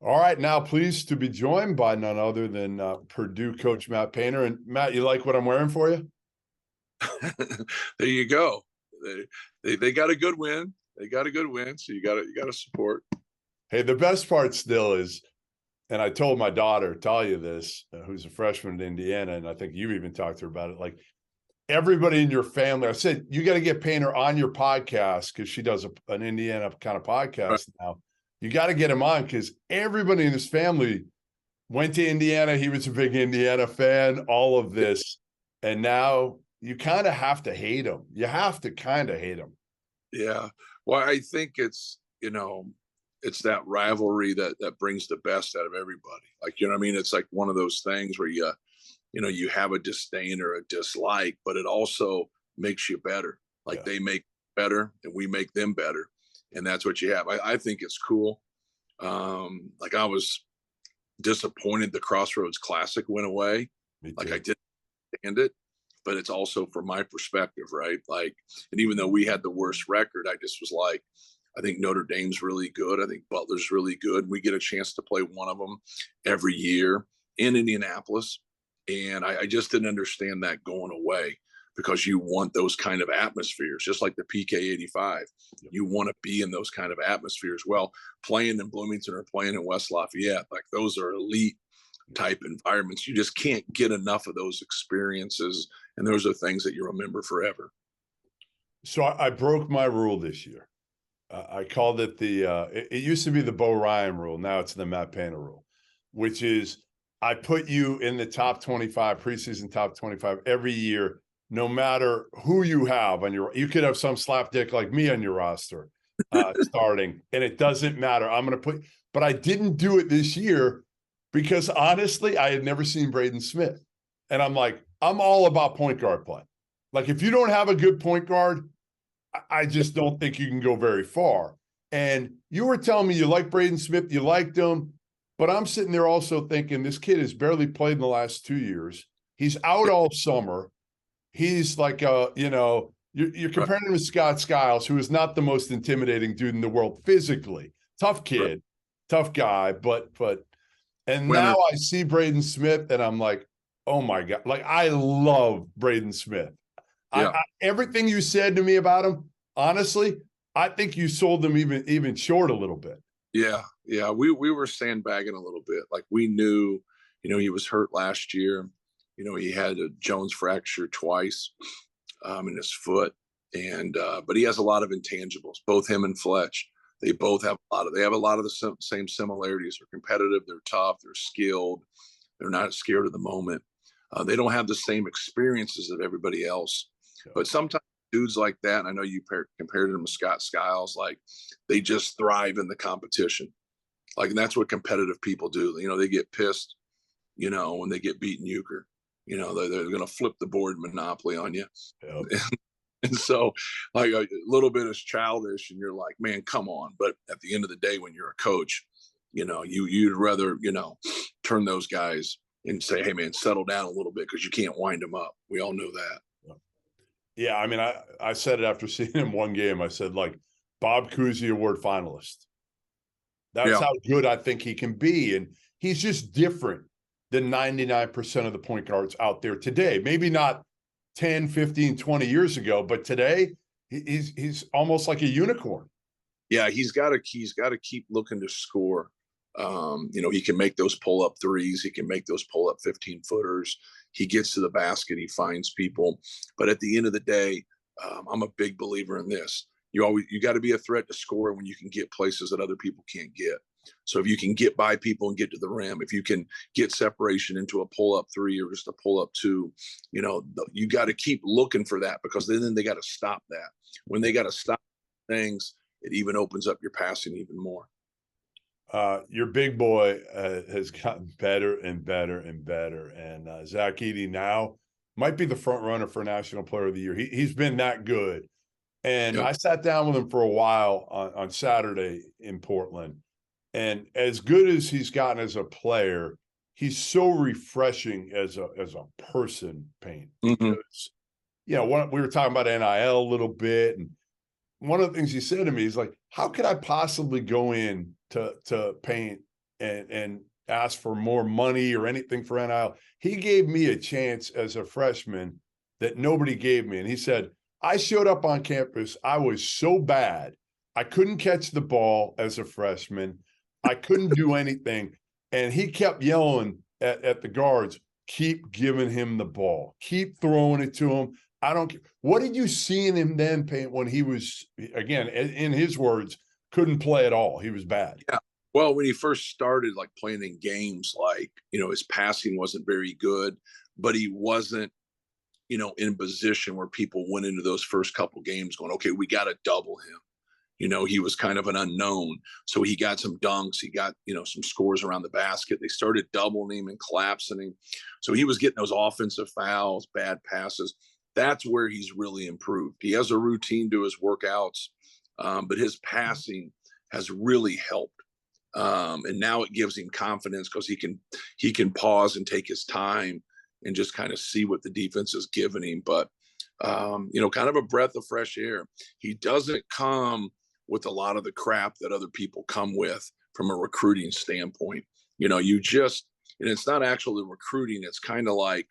All right, now pleased to be joined by none other than Purdue coach Matt Painter. And Matt, you like what I'm wearing for you? There you go. They got a good win. They got a good win, so you got to support. Hey, the best part still is, and I told my daughter, Talia, this, who's a freshman in Indiana, and I think you even talked to her about it. Like everybody in your family, I said, you got to get Painter on your podcast because she does an Indiana kind of podcast now. You got to get him on because everybody in his family went to Indiana. He was a big Indiana fan, all of this. And now you kind of have to hate him. You have to kind of hate him. Yeah. Well, I think it's that rivalry that brings the best out of everybody. Like, you know what I mean? It's like one of those things where you have a disdain or a dislike, but it also makes you better. Like they make better and we make them better. And that's what you have. I think it's cool. Like I was disappointed the Crossroads Classic went away. Like I didn't understand it, but it's also from my perspective, right? Like, and even though we had the worst record, I just was like, I think Notre Dame's really good. I think Butler's really good. We get a chance to play one of them every year in Indianapolis. And I just didn't understand that going away because you want those kind of atmospheres, just like the PK 85. You want to be in those kind of atmospheres. Well, playing in Bloomington or playing in West Lafayette, like those are elite type environments. You just can't get enough of those experiences. And those are things that you remember forever. So I broke my rule this year. I called it it used to be the Bo Ryan rule. Now it's the Matt Painter rule, which is I put you in the top 25, preseason top 25 every year, no matter who you have on you could have some slapdick like me on your roster starting, and it doesn't matter. I'm going to but I didn't do it this year because honestly, I had never seen Braden Smith. And I'm like, I'm all about point guard play. Like if you don't have a good point guard, I just don't think you can go very far. And you were telling me you like Braden Smith, you liked him, but I'm sitting there also thinking this kid has barely played in the last 2 years. He's out all summer. He's like, you're comparing him to Scott Skiles, who is not the most intimidating dude in the world physically. Tough kid, tough guy, and now I see Braden Smith and I'm like, oh my God, like I love Braden Smith. Yeah. Everything you said to me about him, honestly, I think you sold him even short a little bit. Yeah. We were sandbagging a little bit. Like we knew, he was hurt last year. He had a Jones fracture twice in his foot, and but he has a lot of intangibles. Both him and Fletch, they both have they have a lot of the same similarities. They're competitive. They're tough. They're skilled. They're not scared of the moment. They don't have the same experiences of everybody else. But sometimes dudes like that, and I know you compared them to Scott Skiles, like they just thrive in the competition. Like, and that's what competitive people do. They get pissed, when they get beaten euchre. They're going to flip the board Monopoly on you. Yep. And so, like, a little bit is childish, and you're like, man, come on. But at the end of the day, when you're a coach, you'd rather, turn those guys and say, hey, man, settle down a little bit because you can't wind them up. We all know that. Yeah, I mean, I said it after seeing him one game. I said, like, Bob Cousy Award finalist. That's how good I think he can be. And he's just different than 99% of the point guards out there today. Maybe not 10, 15, 20 years ago, but today he's almost like a unicorn. Yeah, he's got to keep looking to score. He can make those pull-up threes. He can make those pull-up 15-footers. He gets to the basket. He finds people. But at the end of the day, I'm a big believer in this. You got to be a threat to score when you can get places that other people can't get. So if you can get by people and get to the rim, if you can get separation into a pull-up three or just a pull-up two, you got to keep looking for that because then they got to stop that. When they got to stop things, it even opens up your passing even more. Your big boy has gotten better and better and better. And Zach Edey now might be the front runner for National Player of the Year. He's been that good. And I sat down with him for a while on Saturday in Portland. And as good as he's gotten as a player, he's so refreshing as a person, Payne. Because, we were talking about NIL a little bit. And one of the things he said to me is like, how could I possibly go in to Payne and ask for more money or anything for NIL. He gave me a chance as a freshman that nobody gave me. And he said, I showed up on campus. I was so bad. I couldn't catch the ball as a freshman. I couldn't do anything. And he kept yelling at the guards, keep giving him the ball. Keep throwing it to him. I don't care. What did you see in him then, Paint, when he was, again, in his words, couldn't play at all? He was bad. Yeah. Well, when he first started like playing in games, like, his passing wasn't very good, but he wasn't, in position where people went into those first couple games going, okay, we got to double him. He was kind of an unknown. So he got some dunks. He got, some scores around the basket. They started doubling him and collapsing him. So he was getting those offensive fouls, bad passes. That's where he's really improved. He has a routine to his workouts, but his passing has really helped. And now it gives him confidence because he can pause and take his time and just kind of see what the defense is giving him. But, kind of a breath of fresh air. He doesn't come with a lot of the crap that other people come with from a recruiting standpoint. And it's not actually recruiting. It's kind of like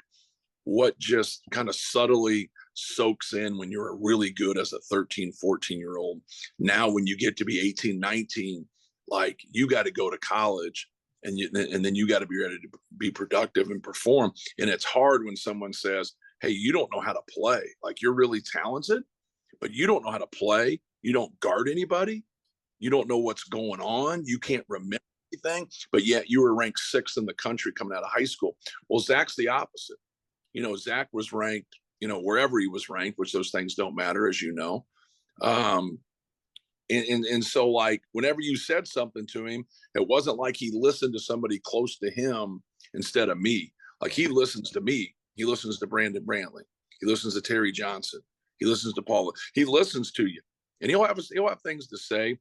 what just kind of subtly soaks in when you're really good as a 13, 14-year-old. Now, when you get to be 18, 19, like you got to go to college and then you got to be ready to be productive and perform. And it's hard when someone says, hey, you don't know how to play. Like you're really talented, but you don't know how to play. You don't guard anybody. You don't know what's going on. You can't remember anything, but yet you were ranked 6th in the country coming out of high school. Well, Zach's the opposite. Zach was ranked, wherever he was ranked, which those things don't matter, as you know. And so like whenever you said something to him, it wasn't like he listened to somebody close to him instead of me. Like he listens to me. He listens to Brandon Brantley. He listens to Terry Johnson. He listens to Paula. He listens to you, and he'll have things to say,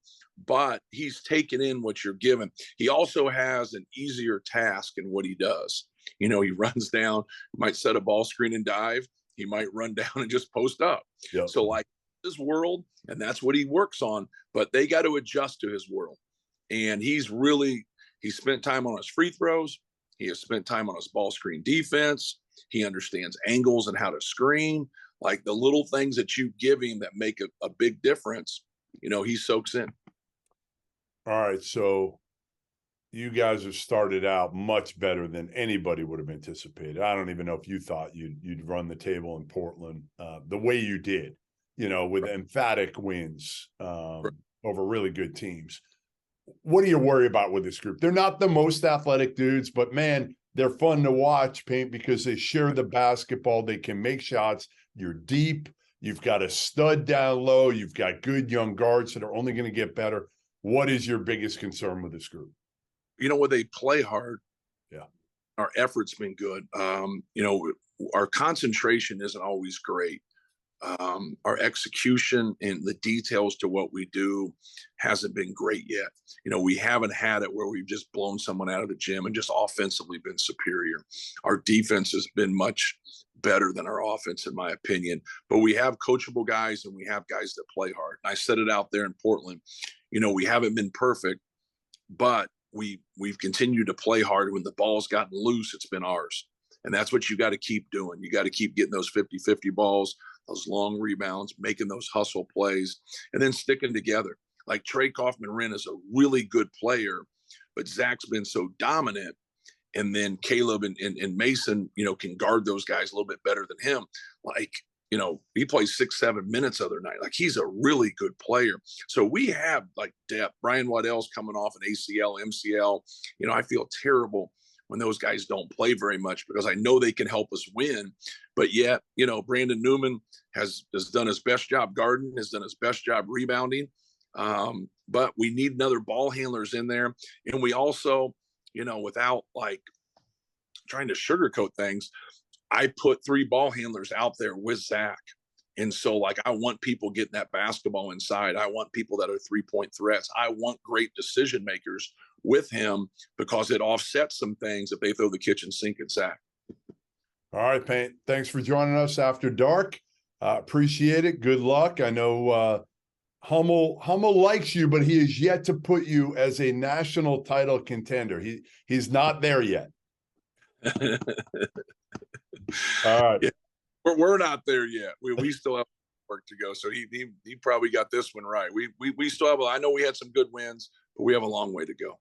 but he's taken in what you're giving. He also has an easier task in what he does. He runs down, might set a ball screen and dive. He might run down and just post up. Yep. So like his world, and that's what he works on, but they got to adjust to his world. And he spent time on his free throws. He has spent time on his ball screen defense. He understands angles and how to screen, like the little things that you give him that make a big difference. He soaks in. All right. So you guys have started out much better than anybody would have anticipated. I don't even know if you thought you'd run the table in Portland the way you did, with emphatic wins over really good teams. What do you worry about with this group? They're not the most athletic dudes, but man, they're fun to watch, Paint, because they share the basketball. They can make shots. You're deep. You've got a stud down low. You've got good young guards that are only going to get better. What is your biggest concern with this group? When they play hard, yeah, our effort's been good. Our concentration isn't always great. Our execution and the details to what we do hasn't been great yet. We haven't had it where we've just blown someone out of the gym and just offensively been superior. Our defense has been much better than our offense, in my opinion, but we have coachable guys and we have guys that play hard. And I said it out there in Portland, we haven't been perfect, but we've continued to play hard. When the ball's gotten loose, it's been ours. And that's what you got to keep doing. You got to keep getting those 50-50 balls, those long rebounds, making those hustle plays, and then sticking together. Like Trey Kaufman-Renn is a really good player, but Zach's been so dominant. And then Caleb and Mason, can guard those guys a little bit better than him. Like, he played 6-7 minutes the other night. Like he's a really good player. So we have like depth. Brian Waddell's coming off an ACL, MCL. I feel terrible when those guys don't play very much because I know they can help us win. But yet, Brandon Newman has done his best job guarding, has done his best job rebounding. But we need another ball handlers in there. And we also, without like trying to sugarcoat things, I put 3 ball handlers out there with Zach. And so like, I want people getting that basketball inside. I want people that are 3-point threats. I want great decision makers with him because it offsets some things if they throw the kitchen sink at Zach. All right, Paint. Thanks for joining us after dark. Appreciate it. Good luck. I know Hummel likes you, but he is yet to put you as a national title contender. He's not there yet. All right. Yeah, we're not there yet. We still have work to go. So he probably got this one right. We still have. I know we had some good wins, but we have a long way to go.